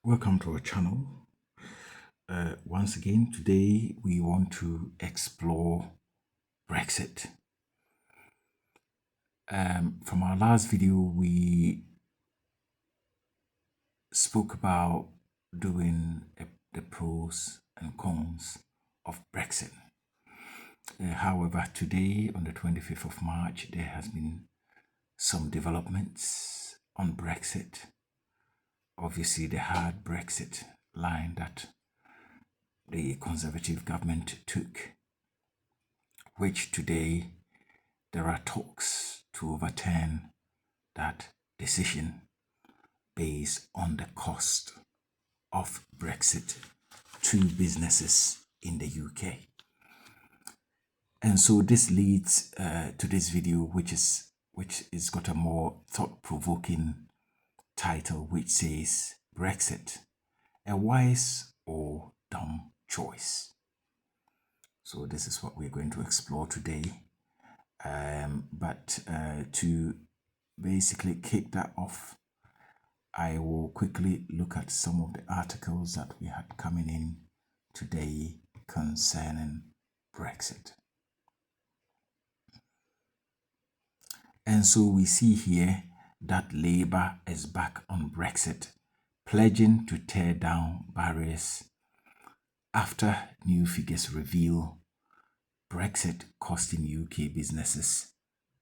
Welcome to our channel. Once again, today we want to explore Brexit. From our last video, we spoke about doing the pros and cons of Brexit. However, today, on the 25th of March, there has been some developments on Brexit. Obviously, the hard Brexit line that the Conservative government took, which today there are talks to overturn that decision based on the cost of Brexit to businesses in the UK. And so this leads to this video, which is got a more thought-provoking title, which says Brexit, a wise or dumb choice. So this is what we're going to explore today. But to basically kick that off, I will quickly look at some of the articles that we had coming in today concerning Brexit. And so we see here that Labour is back on Brexit, pledging to tear down barriers after new figures reveal Brexit costing UK businesses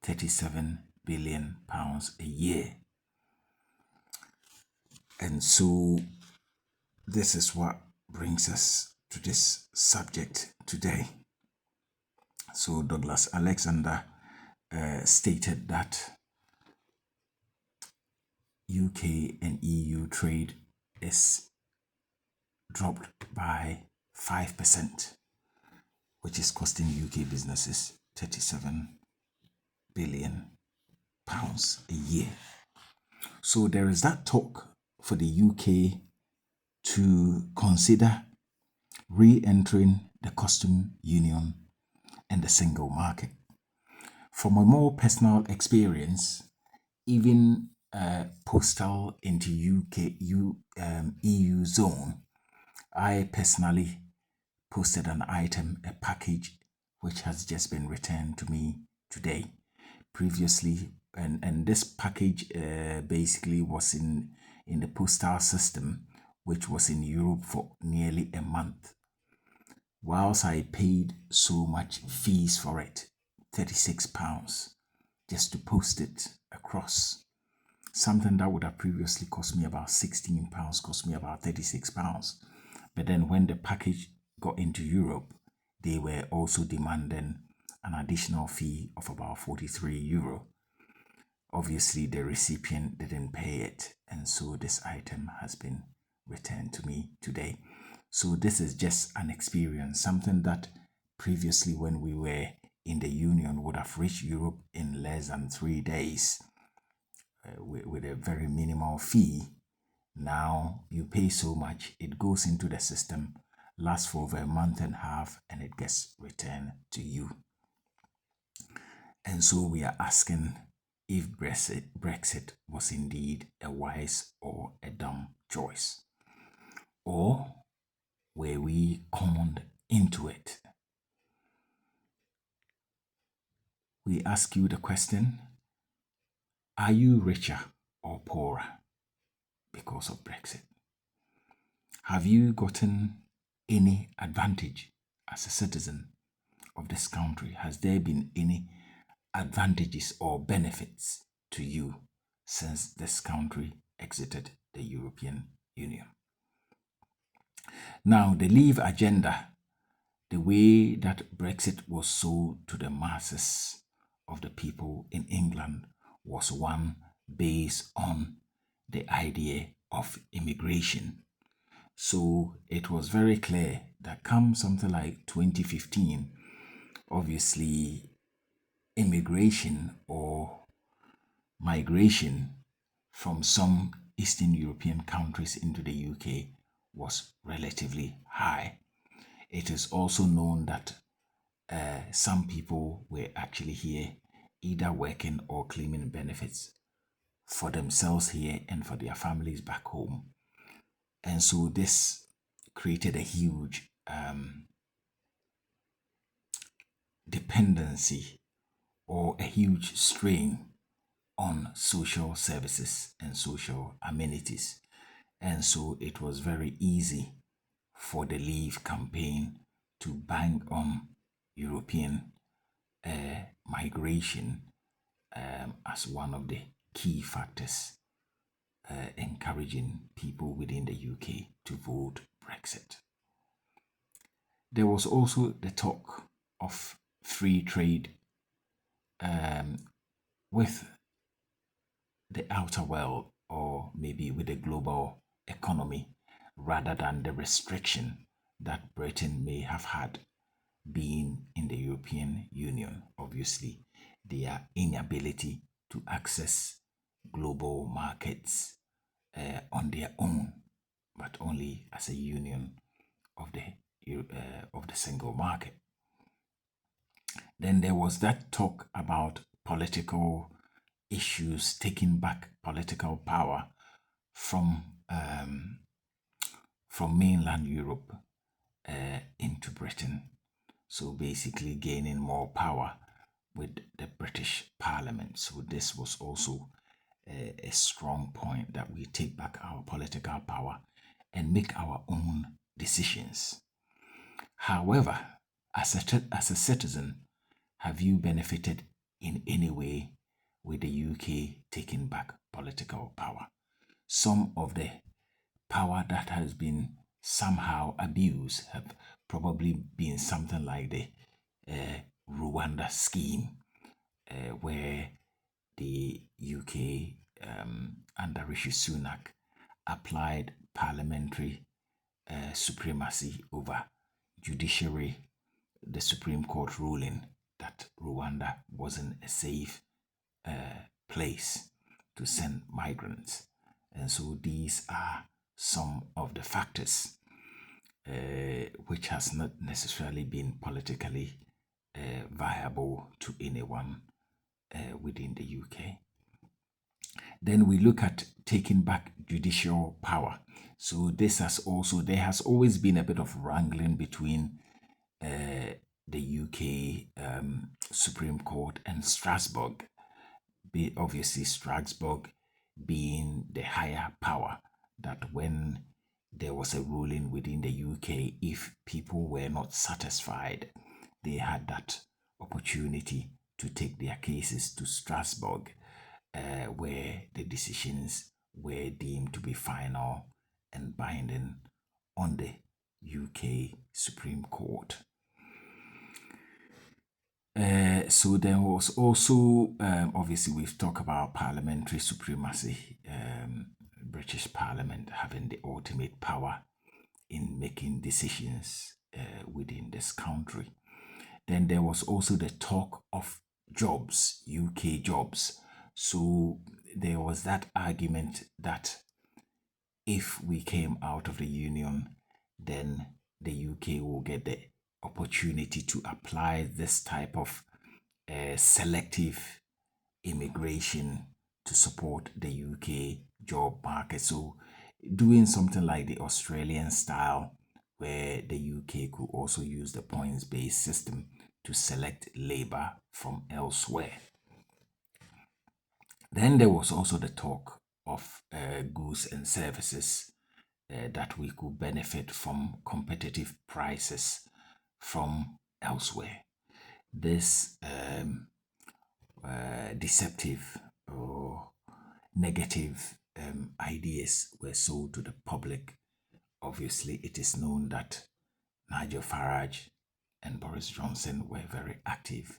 £37 billion a year. And so this is what brings us to this subject today. So Douglas Alexander stated that UK and EU trade is dropped by 5%, which is costing UK businesses £37 billion a year. So there is that talk for the UK to consider re-entering the custom union and the single market. From a more personal experience, even postal into EU zone, I personally posted an item, a package, which has just been returned to me today. Previously, and this package basically was in the postal system, which was in Europe for nearly a month. Whilst I paid so much fees for it, £36, just to post it across. Something that would have previously cost me about £16 cost me about £36. But then when the package got into Europe, they were also demanding an additional fee of about €43. Obviously, the recipient didn't pay it, and so this item has been returned to me today. So this is just an experience, something that previously when we were in the Union would have reached Europe in less than 3 days with a very minimal fee. Now you pay so much, it goes into the system, lasts for over a month and a half, and it gets returned to you. And so we are asking if Brexit was indeed a wise or a dumb choice, or were we conned into it? We ask you the question, are you richer or poorer because of Brexit? Have you gotten any advantage as a citizen of this country? Has there been any advantages or benefits to you since this country exited the European Union? Now, the Leave agenda, the way that Brexit was sold to the masses of the people in England, was one based on the idea of immigration. So it was very clear that come something like 2015, obviously immigration or migration from some Eastern European countries into the UK was relatively high. It is also known that some people were actually here either working or claiming benefits for themselves here and for their families back home. And so this created a huge dependency or a huge strain on social services and social amenities. And so it was very easy for the Leave campaign to bang on European migration as one of the key factors encouraging people within the UK to vote Brexit. There was also the talk of free trade with the outer world, or maybe with the global economy, rather than the restriction that Britain may have had being in the European Union. Obviously, their inability to access global markets on their own, but only as a union of the single market. Then there was that talk about political issues, taking back political power from mainland Europe into Britain. So basically gaining more power with the British Parliament. So this was also a strong point, that we take back our political power and make our own decisions. However, as a citizen, have you benefited in any way with the UK taking back political power? Some of the power that has been somehow abused have probably been something like the Rwanda scheme, where the UK under Rishi Sunak applied parliamentary supremacy over judiciary, the Supreme Court ruling that Rwanda wasn't a safe place to send migrants. And so these are some of the factors which has not necessarily been politically viable to anyone within the UK. Then we look at taking back judicial power. So this has also, there has always been a bit of wrangling between the UK Supreme Court and Strasbourg. Obviously, Strasbourg being the higher power, that when there was a ruling within the UK, if people were not satisfied, they had that opportunity to take their cases to Strasbourg, where the decisions were deemed to be final and binding on the UK Supreme Court. So there was also, obviously, we've talked about parliamentary supremacy, British Parliament having the ultimate power in making decisions within this country. Then there was also the talk of jobs, UK jobs. So there was that argument that if we came out of the Union, then the UK will get the opportunity to apply this type of selective immigration to support the UK job market. So doing something like the Australian style, where the UK could also use the points-based system to select labor from elsewhere. Then there was also the talk of goods and services that we could benefit from competitive prices from elsewhere. This deceptive or negative ideas were sold to the public. Obviously, it is known that Nigel Farage and Boris Johnson were very active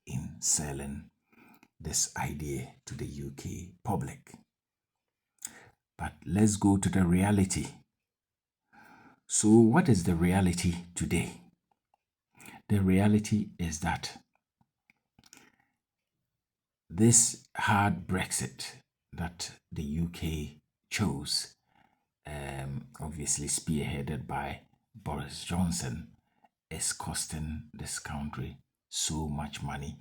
in selling this idea to the UK public. But let's go to the reality. So what is the reality today? The reality is that this hard Brexit that the UK chose, obviously spearheaded by Boris Johnson, is costing this country so much money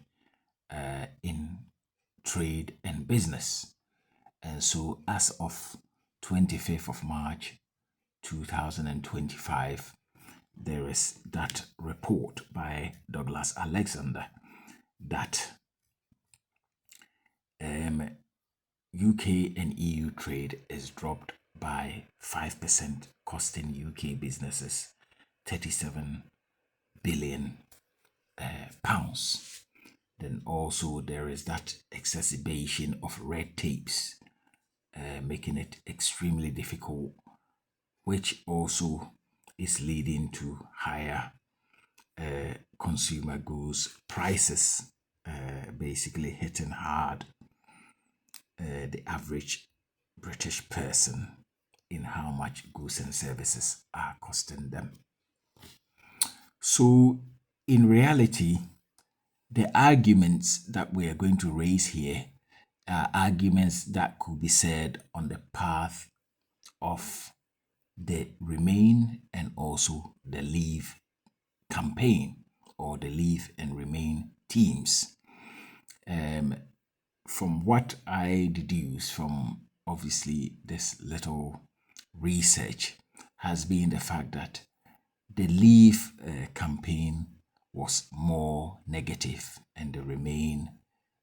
in trade and business. And so as of 25th of March 2025, there is that report by Douglas Alexander that UK and EU trade is dropped by 5%, costing UK businesses 37 billion pounds. Then also there is that exacerbation of red tapes, making it extremely difficult, which also is leading to higher consumer goods prices, basically hitting hard the average British person in how much goods and services are costing them. So, in reality, the arguments that we are going to raise here are arguments that could be said on the path of the Remain and also the Leave campaign, or the Leave and Remain teams. From what I deduce from obviously this little research has been the fact that the Leave campaign was more negative and the Remain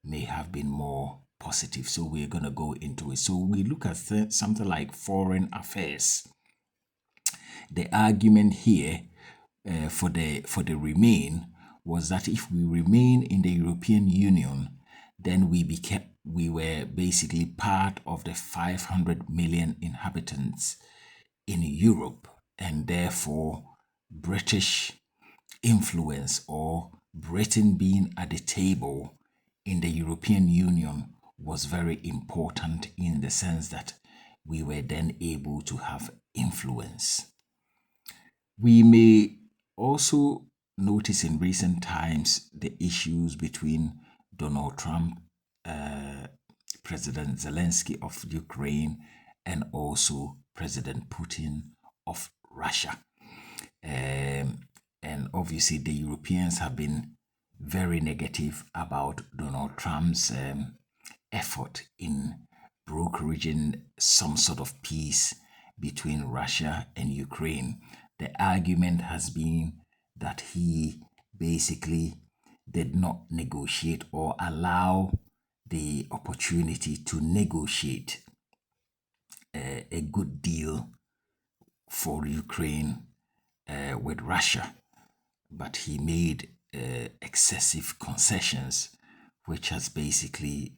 may have been more positive. So we're going to go into it. So we look at something like foreign affairs. The argument here for the Remain was that if we remain in the European Union, then we were basically part of the 500 million inhabitants in Europe, and therefore British influence, or Britain being at the table in the European Union, was very important in the sense that we were then able to have influence. We may also notice in recent times the issues between Donald Trump, President Zelensky of Ukraine, and also President Putin of Russia. And obviously the Europeans have been very negative about Donald Trump's effort in brokering some sort of peace between Russia and Ukraine. The argument has been that he basically did not negotiate or allow the opportunity to negotiate a good deal for Ukraine with Russia, but he made excessive concessions, which has basically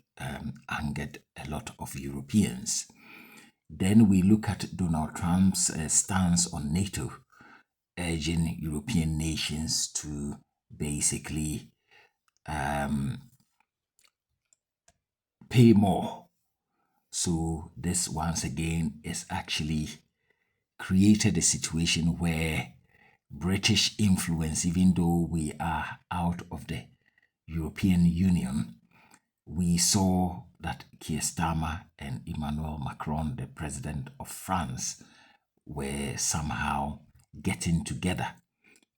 angered a lot of Europeans. Then we look at Donald Trump's stance on NATO, urging European nations to basically pay more. So this once again is actually created a situation where British influence, even though we are out of the European Union, we saw that Keir Starmer and Emmanuel Macron, the president of France, were somehow getting together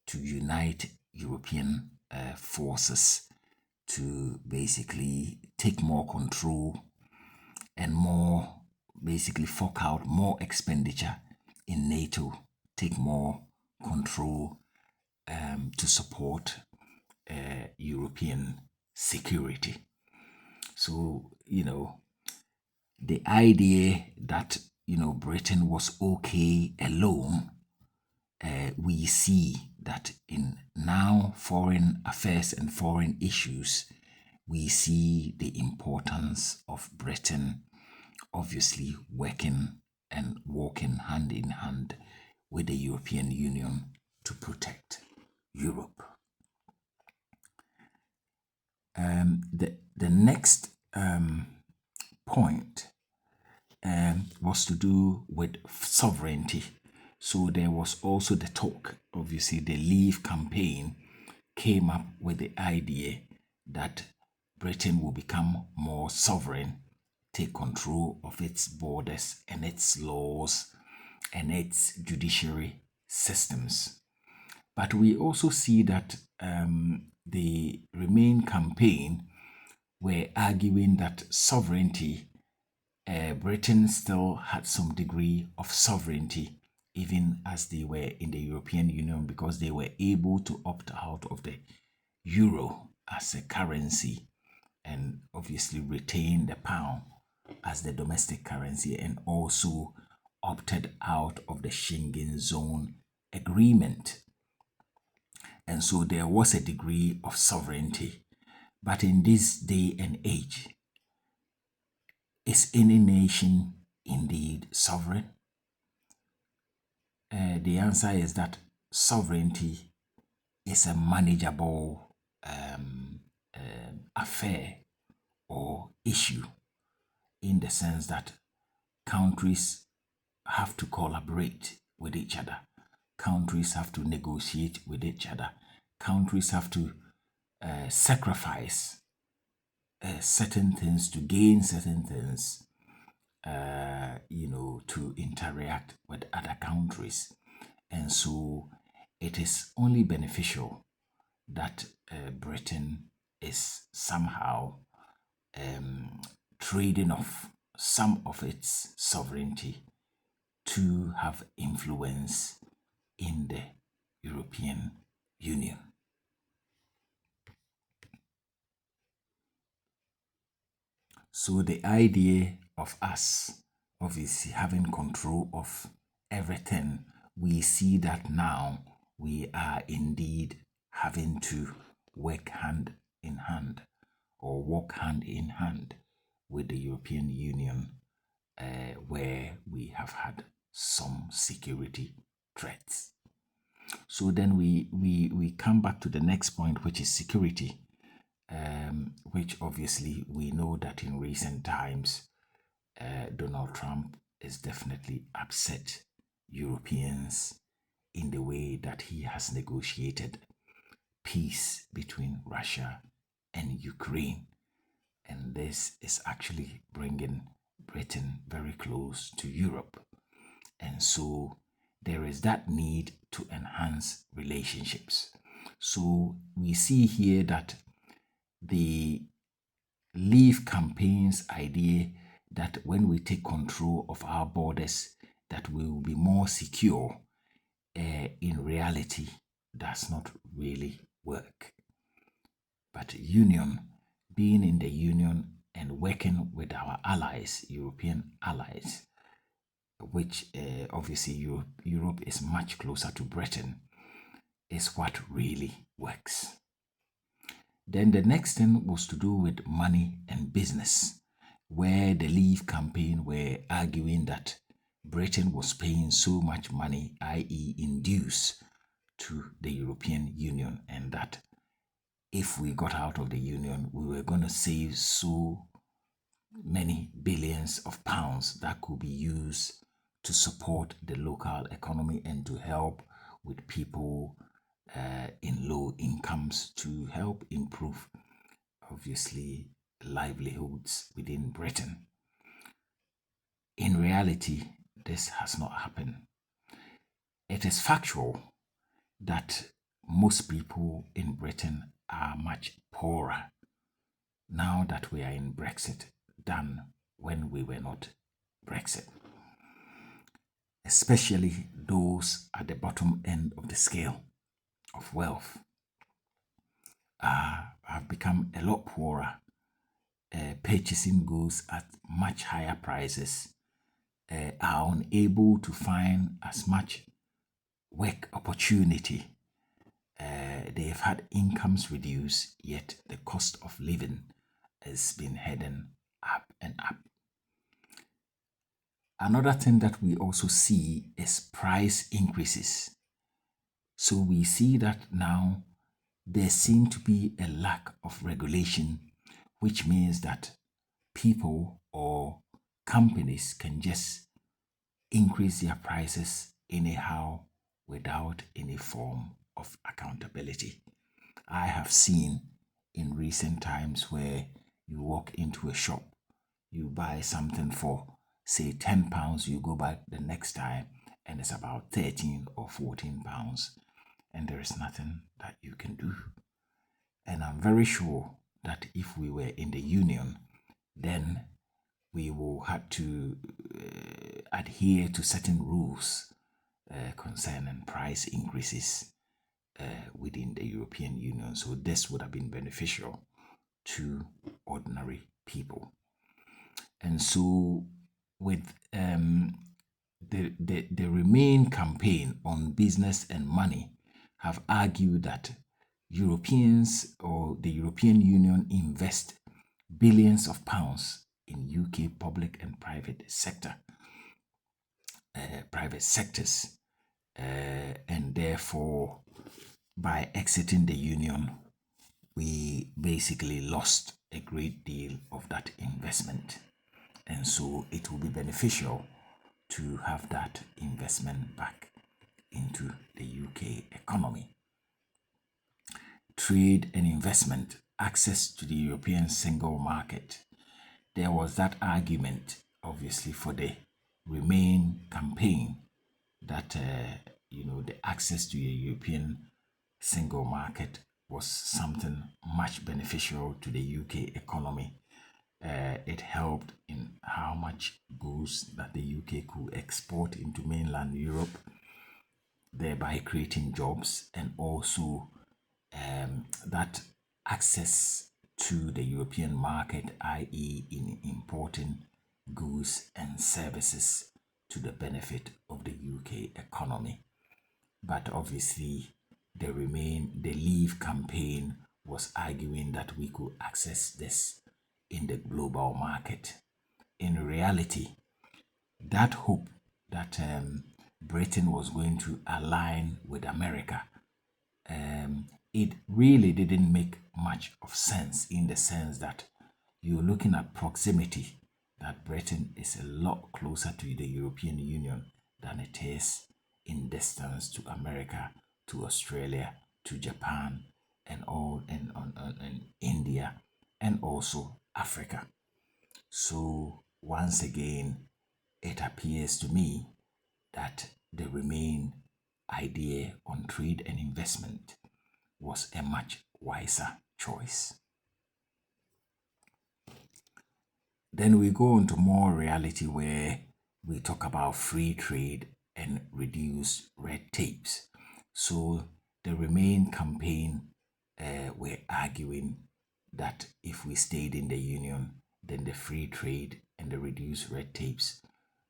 to unite European forces to basically take more control and more, basically fork out more expenditure in NATO, take more control to support European security. So, the idea that, Britain was okay alone, we see that in now foreign affairs and foreign issues, we see the importance of Britain obviously working and walking hand in hand with the European Union to protect Europe. The next point was to do with sovereignty. So there was also the talk, obviously the Leave campaign came up with the idea that Britain will become more sovereign, take control of its borders and its laws and its judiciary systems. But we also see that the Remain campaign were arguing that sovereignty, Britain still had some degree of sovereignty even as they were in the European Union, because they were able to opt out of the euro as a currency and obviously retain the pound as the domestic currency, and also opted out of the Schengen zone agreement. And so there was a degree of sovereignty. But in this day and age, is any nation indeed sovereign? The answer is that sovereignty is a manageable affair or issue, in the sense that countries have to collaborate with each other. Countries have to negotiate with each other. Countries have to sacrifice certain things to gain certain things, to interact with other countries. And so it is only beneficial that Britain is somehow trading off some of its sovereignty to have influence in the European Union. So the idea of us obviously having control of everything, we see that now we are indeed having to work hand in hand or walk hand in hand with the European Union, where we have had some security threats. So then we come back to the next point, which is security, which obviously we know that in recent times, Donald Trump is definitely upset Europeans in the way that he has negotiated peace between Russia and Ukraine. And this is actually bringing Britain very close to Europe. And so there is that need to enhance relationships. So we see here that the Leave campaign's idea that when we take control of our borders, that we will be more secure, in reality does not really work. But being in the union and working with our allies, European allies, which obviously Europe is much closer to Britain, is what really works. Then the next thing was to do with money and business, where the Leave campaign were arguing that Britain was paying so much money, i.e., in dues, to the European Union, and that if we got out of the Union, we were going to save so many billions of pounds that could be used to support the local economy and to help with people in low incomes, to help improve, obviously, livelihoods within Britain. In reality, this has not happened. It is factual that most people in Britain are much poorer now that we are in Brexit than when we were not Brexit. Especially those at the bottom end of the scale of wealth have become a lot poorer, purchasing goods at much higher prices, are unable to find as much work opportunity. They've had incomes reduced, yet the cost of living has been heading up and up. Another thing that we also see is price increases. So we see that now there seems to be a lack of regulation, which means that people or companies can just increase their prices anyhow without any form of accountability. I have seen in recent times where you walk into a shop, you buy something for say £10, you go back the next time and it's about £13 or £14, and there is nothing that you can do. And I'm very sure that if we were in the union, then we will have to adhere to certain rules concerning price increases within the European Union. So this would have been beneficial to ordinary people. And so with the Remain campaign on business and money have argued that Europeans or the European Union invest billions of pounds in UK public and private sectors, and therefore by exiting the union, we basically lost a great deal of that investment. And so it will be beneficial to have that investment back into the UK economy. Trade and investment, access to the European single market. There was that argument, obviously, for the Remain campaign that, the access to a European single market was something much beneficial to the UK economy. It helped in how much goods that the UK could export into mainland Europe, thereby creating jobs, and also that access to the European market, i.e., in importing goods and services to the benefit of the UK economy. But obviously, the Leave campaign was arguing that we could access this in the global market. In reality, that hope that Britain was going to align with America, it really didn't make much of sense, in the sense that you're looking at proximity, that Britain is a lot closer to the European Union than it is in distance to America, to Australia, to Japan, and India, and also Africa. So once again, it appears to me that the Remain idea on trade and investment was a much wiser choice. Then we go on to more reality, where we talk about free trade and reduce red tapes. So the Remain campaign were arguing that if we stayed in the union, then the free trade and the reduced red tapes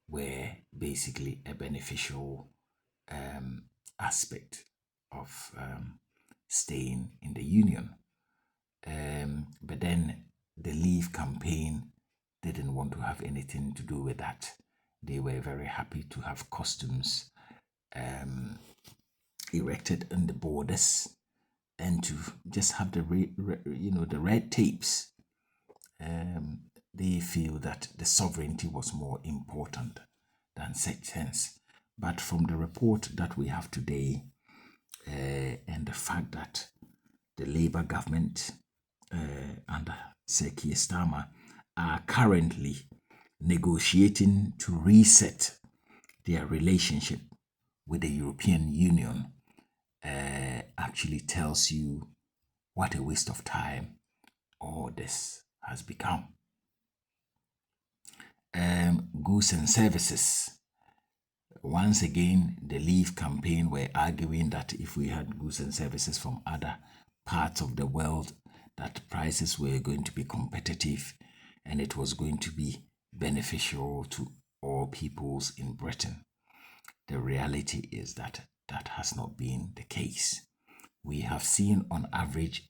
were basically a beneficial aspect of staying in the union. But then the Leave campaign didn't want to have anything to do with that. They were very happy to have customs erected on the borders and to just have the red tapes. They feel that the sovereignty was more important than such things. But from the report that we have today, and the fact that the Labour government under Sir Keir Starmer are currently negotiating to reset their relationship with the European Union, actually tells you what a waste of time all this has become. Goods and services. Once again, the Leave campaign were arguing that if we had goods and services from other parts of the world, that prices were going to be competitive and it was going to be beneficial to all peoples in Britain. The reality is that that has not been the case. We have seen on average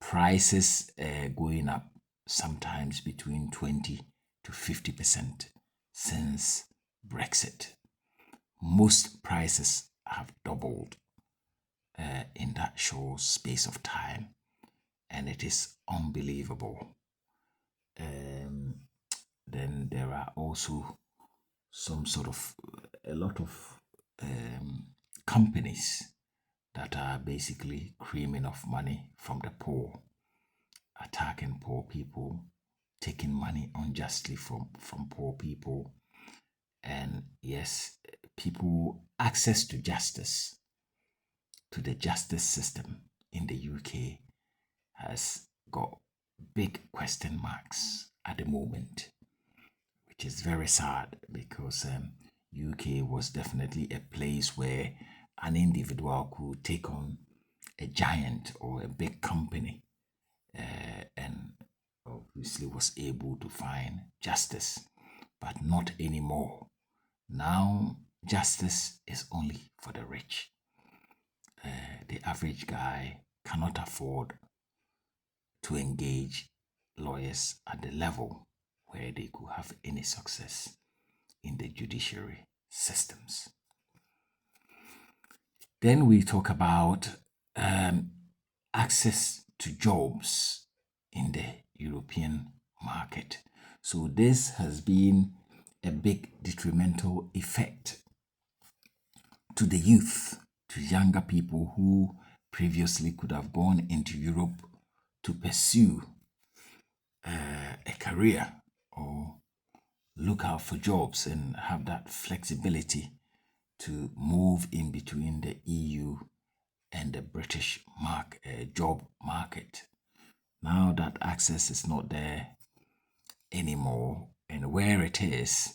prices going up sometimes between 20 to 50% since Brexit. Most prices have doubled in that short space of time, and it is unbelievable. Then there are also a lot of companies that are basically creaming off money from the poor, attacking poor people, taking money unjustly from poor people. And yes, people access to justice, to the justice system in the UK has got big question marks at the moment, which is very sad, because UK was definitely a place where an individual could take on a giant or a big company and obviously was able to find justice, but not anymore. Now, justice is only for the rich. The average guy cannot afford to engage lawyers at the level where they could have any success in the judiciary systems. Then we talk about access to jobs in the European market. So this has been a big detrimental effect to the youth, to younger people who previously could have gone into Europe to pursue a career or look out for jobs and have that flexibility to move in between the EU and the British job market. Now that access is not there anymore, and where it is,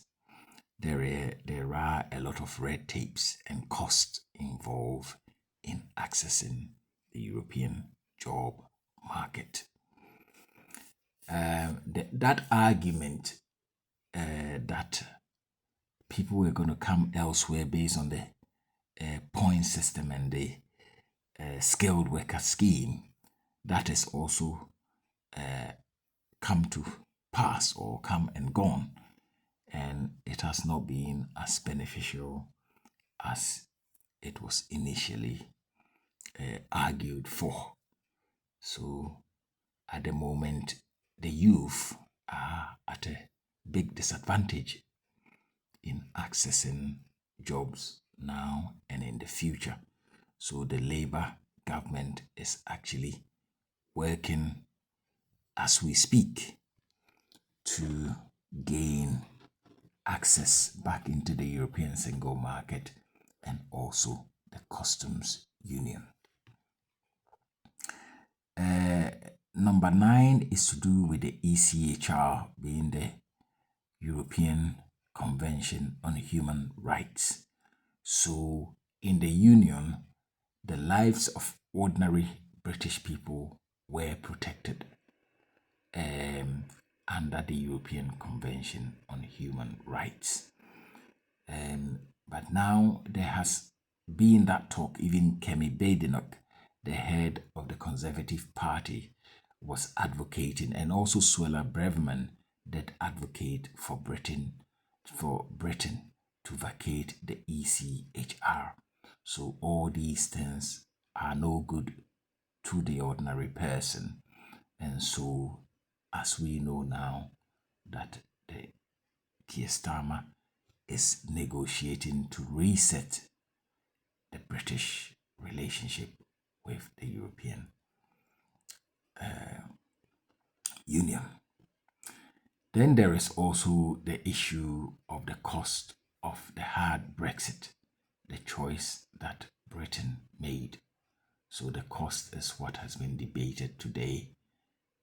there are a lot of red tapes and costs involved in accessing the European job market. That argument that people were going to come elsewhere based on the point system and the skilled worker scheme, that has also come to pass or come and gone, and it has not been as beneficial as it was initially argued for. So at the moment, the youth are at a big disadvantage in accessing jobs now and in the future. So the Labour government is actually working as we speak to gain access back into the European single market and also the customs union. Number 9 is to do with the ECHR, being the European Convention on Human Rights. So in the union, the lives of ordinary British people were protected under the European Convention on Human Rights. But now there has been that talk. Even Kemi Badenoch, the head of the Conservative Party, was advocating, and also Suella Braverman did advocate for Britain to vacate the ECHR. So all these things are no good to the ordinary person. And so, as we know now, that the Keir Starmer is negotiating to reset the British relationship with the European Union. Then there is also the issue of the cost of the hard Brexit, the choice that Britain made. So the cost is what has been debated today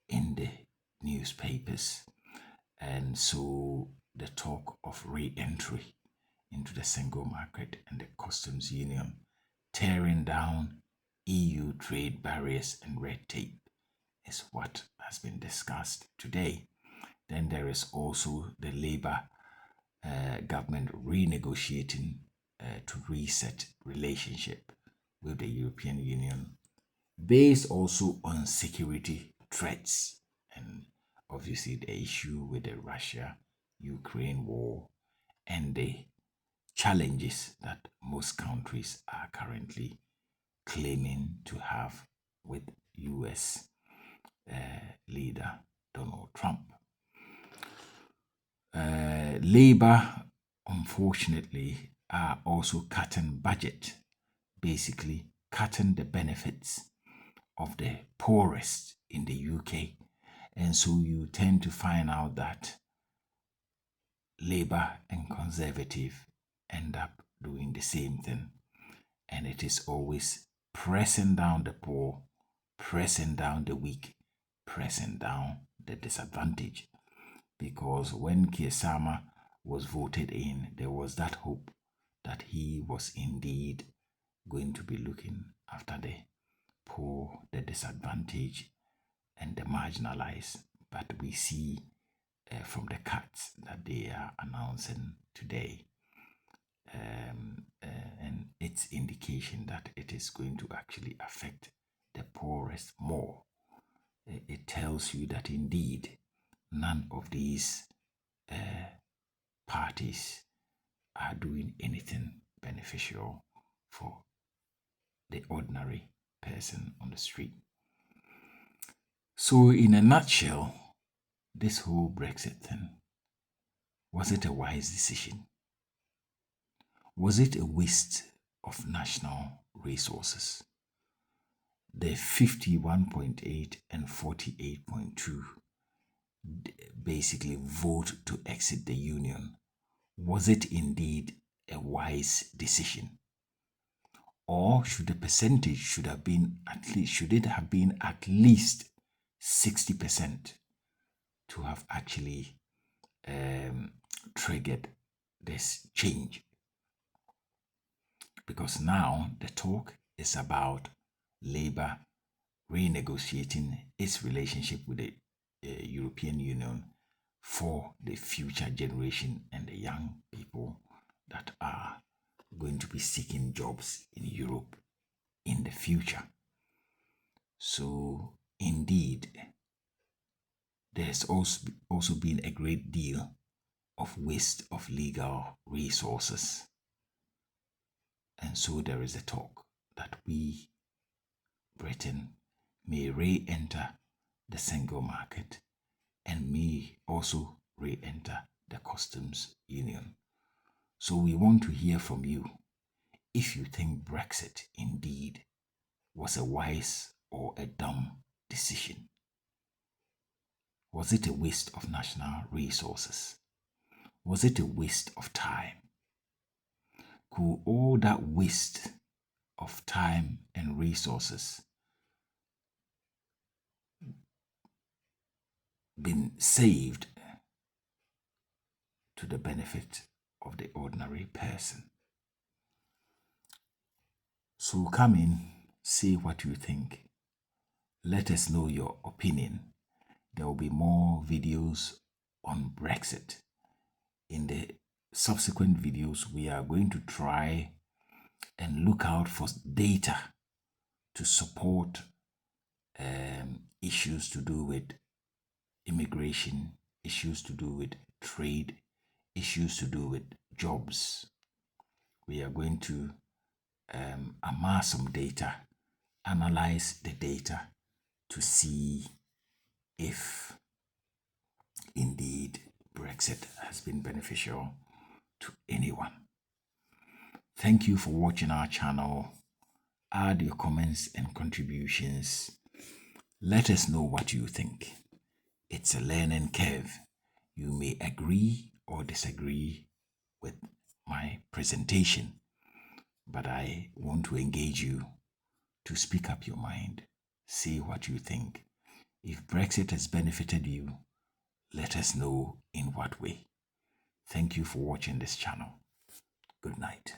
in the newspapers. And so the talk of re-entry into the single market and the customs union, tearing down EU trade barriers and red tape, is what has been discussed today. Then there is also the Labour government renegotiating to reset relationship with the European Union, based also on security threats and obviously the issue with the Russia-Ukraine war and the challenges that most countries are currently claiming to have with US leader Donald Trump. Labour, unfortunately, are also cutting budget, basically cutting the benefits of the poorest in the UK. And so you tend to find out that Labour and Conservative end up doing the same thing. And it is always pressing down the poor, pressing down the weak, pressing down the disadvantaged. Because when Keir Starmer was voted in, there was that hope that he was indeed going to be looking after the poor, the disadvantaged, and the marginalized. But we see from the cuts that they are announcing today, and its indication that it is going to actually affect the poorest more. It tells you that indeed none of these parties are doing anything beneficial for the ordinary person on the street. So, in a nutshell, this whole Brexit thing, was it a wise decision? Was it a waste of national resources? The 51.8 and 48.2 basically vote to exit the union. Was it indeed a wise decision? Or should the percentage should it have been at least 60% to have actually triggered this change? Because now the talk is about Labour renegotiating its relationship with the European Union for the future generation and the young people that are going to be seeking jobs in Europe in the future. So indeed, there's also been a great deal of waste of legal resources. And so there is a talk that we, Britain, may re-enter the single market and may also re-enter the customs union. So we want to hear from you if you think Brexit indeed was a wise or a dumb decision. Was it a waste of national resources? Was it a waste of time? Could all that waste of time and resources been saved to the benefit of the ordinary person? So come in, say what you think. Let us know your opinion. There will be more videos on Brexit. In the subsequent videos, we are going to try and look out for data to support issues to do with immigration, issues to do with trade, issues to do with jobs. We are going to amass some data, analyze the data to see if indeed Brexit has been beneficial to anyone. Thank you for watching our channel. Add your comments and contributions. Let us know what you think. It's a learning curve. You may agree or disagree with my presentation, but I want to engage you to speak up your mind. Say what you think. If Brexit has benefited you, let us know in what way. Thank you for watching this channel. Good night.